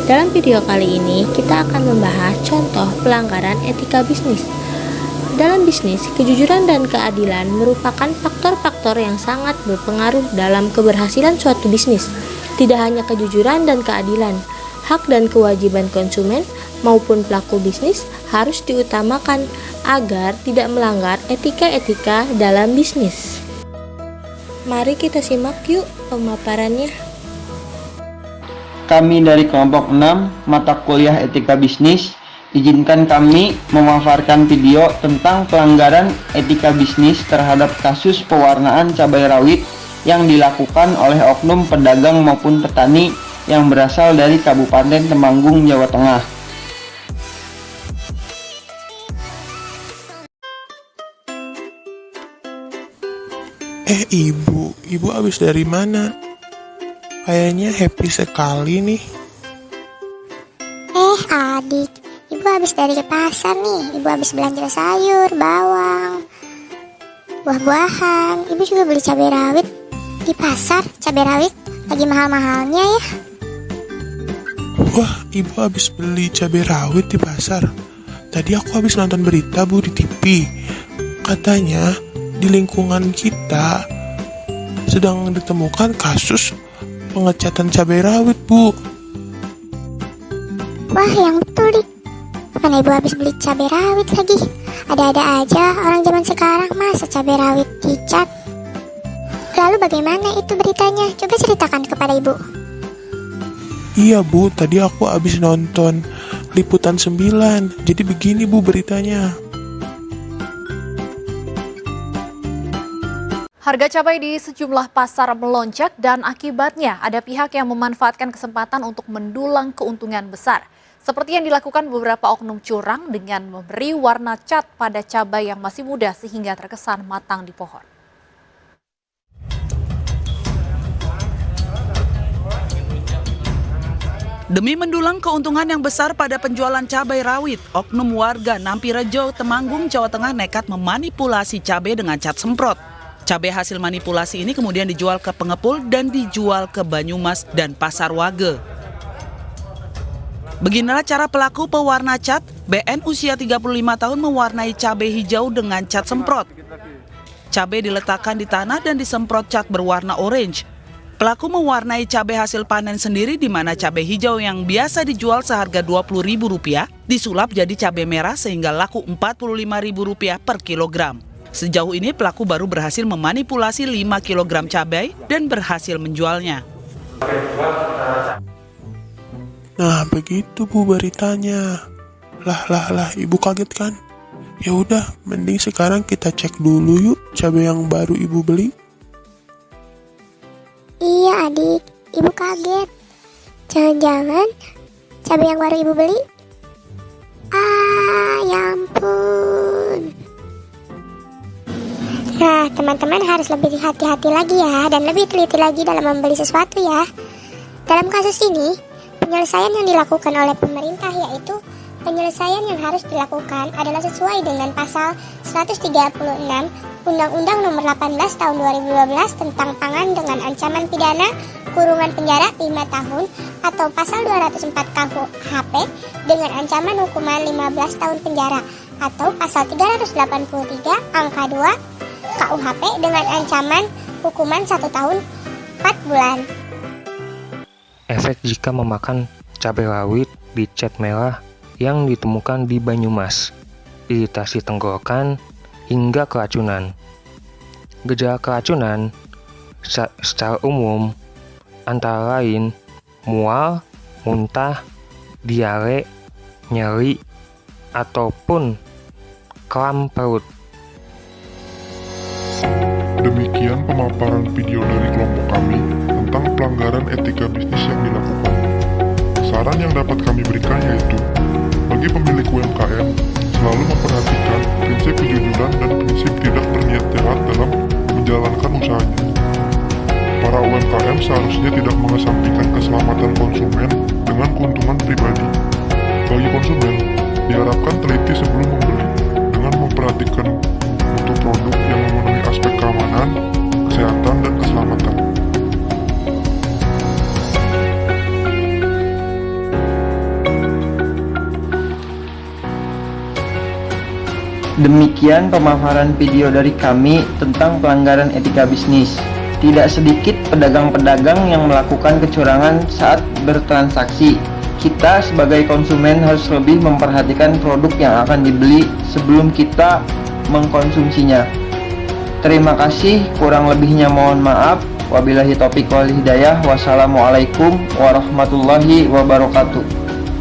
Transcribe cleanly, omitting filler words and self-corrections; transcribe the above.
Dalam video kali ini, kita akan membahas contoh pelanggaran etika bisnis. Dalam bisnis, kejujuran dan keadilan merupakan faktor-faktor yang sangat berpengaruh dalam keberhasilan suatu bisnis. Tidak hanya kejujuran dan keadilan, hak dan kewajiban konsumen maupun pelaku bisnis harus diutamakan agar tidak melanggar etika-etika dalam bisnis. Mari kita simak yuk pemaparannya. Kami dari kelompok 6 mata kuliah etika bisnis, izinkan kami memaparkan video tentang pelanggaran etika bisnis terhadap kasus pewarnaan cabai rawit yang dilakukan oleh oknum pedagang maupun petani yang berasal dari Kabupaten Temanggung, Jawa Tengah. Ibu habis dari mana? Kayaknya happy sekali nih. Adik, ibu habis dari pasar nih. Ibu habis belanja sayur, bawang, buah-buahan. Ibu juga beli cabai rawit di pasar. Cabai rawit lagi mahal-mahalnya ya. Wah, ibu habis beli cabai rawit di pasar. Tadi aku habis nonton berita bu di TV. Katanya di lingkungan kita sedang ditemukan kasus pengecatan cabai rawit bu. Wah, yang betul dik. Mana ibu habis beli cabai rawit lagi. Ada-ada aja orang zaman sekarang masa cabai rawit dicat. Lalu bagaimana itu beritanya? Coba ceritakan kepada ibu. Iya bu, tadi aku habis nonton Liputan 9. Jadi begini bu beritanya. Harga cabai di sejumlah pasar melonjak dan akibatnya ada pihak yang memanfaatkan kesempatan untuk mendulang keuntungan besar. Seperti yang dilakukan beberapa oknum curang dengan memberi warna cat pada cabai yang masih muda sehingga terkesan matang di pohon. Demi mendulang keuntungan yang besar pada penjualan cabai rawit, oknum warga Nampirejo, Temanggung, Jawa Tengah nekat memanipulasi cabai dengan cat semprot. Cabai hasil manipulasi ini kemudian dijual ke pengepul dan dijual ke Banyumas dan Pasar Wage. Beginilah cara pelaku pewarna cat. BN usia 35 tahun mewarnai cabai hijau dengan cat semprot. Cabai diletakkan di tanah dan disemprot cat berwarna orange. Pelaku mewarnai cabai hasil panen sendiri di mana cabai hijau yang biasa dijual seharga Rp20.000 disulap jadi cabai merah sehingga laku Rp45.000 per kilogram. Sejauh ini pelaku baru berhasil memanipulasi 5 kg cabai dan berhasil menjualnya. Nah, begitu bu beritanya. Lah, ibu kaget kan? Ya udah, mending sekarang kita cek dulu yuk cabai yang baru ibu beli. Iya adik, ibu kaget. Jangan-jangan cabai yang baru ibu beli? Ya ampun. Nah, teman-teman harus lebih hati-hati lagi ya, dan lebih teliti lagi dalam membeli sesuatu ya. Dalam kasus ini, penyelesaian yang dilakukan oleh pemerintah yaitu penyelesaian yang harus dilakukan adalah sesuai dengan pasal 136 Undang-Undang Nomor 18 Tahun 2012 tentang pangan dengan ancaman pidana kurungan penjara 5 tahun atau pasal 204 KUHP dengan ancaman hukuman 15 tahun penjara atau pasal 383 angka 2 KUHP dengan ancaman hukuman 1 tahun 4 bulan. Efek jika memakan cabai rawit dicat merah yang ditemukan di Banyumas, iritasi tenggorokan, hingga keracunan. Gejala keracunan secara umum antara lain mual, muntah, diare, nyeri, ataupun kram perut. Demikian pemaparan video dari kelompok kami tentang pelanggaran etika bisnis yang dilakukan. Saran yang dapat kami berikan yaitu, bagi pemilik UMKM, selalu memperhatikan prinsip kejujuran dan prinsip tidak berniat jahat dalam menjalankan usahanya. Para UMKM seharusnya tidak mengesampingkan keselamatan konsumen dengan keuntungan pribadi. Bagi konsumen, diharapkan teliti sebelum membeli dengan memperhatikan mutu produk yang memenuhi aspek keamanan, kesehatan, dan keselamatan. Demikian pemaparan video dari kami tentang pelanggaran etika bisnis. Tidak sedikit pedagang-pedagang yang melakukan kecurangan saat bertransaksi. Kita sebagai konsumen harus lebih memperhatikan produk yang akan dibeli sebelum kita mengkonsumsinya. Terima kasih, kurang lebihnya mohon maaf. Wabillahi taufiq wal hidayah. Wassalamualaikum warahmatullahi wabarakatuh.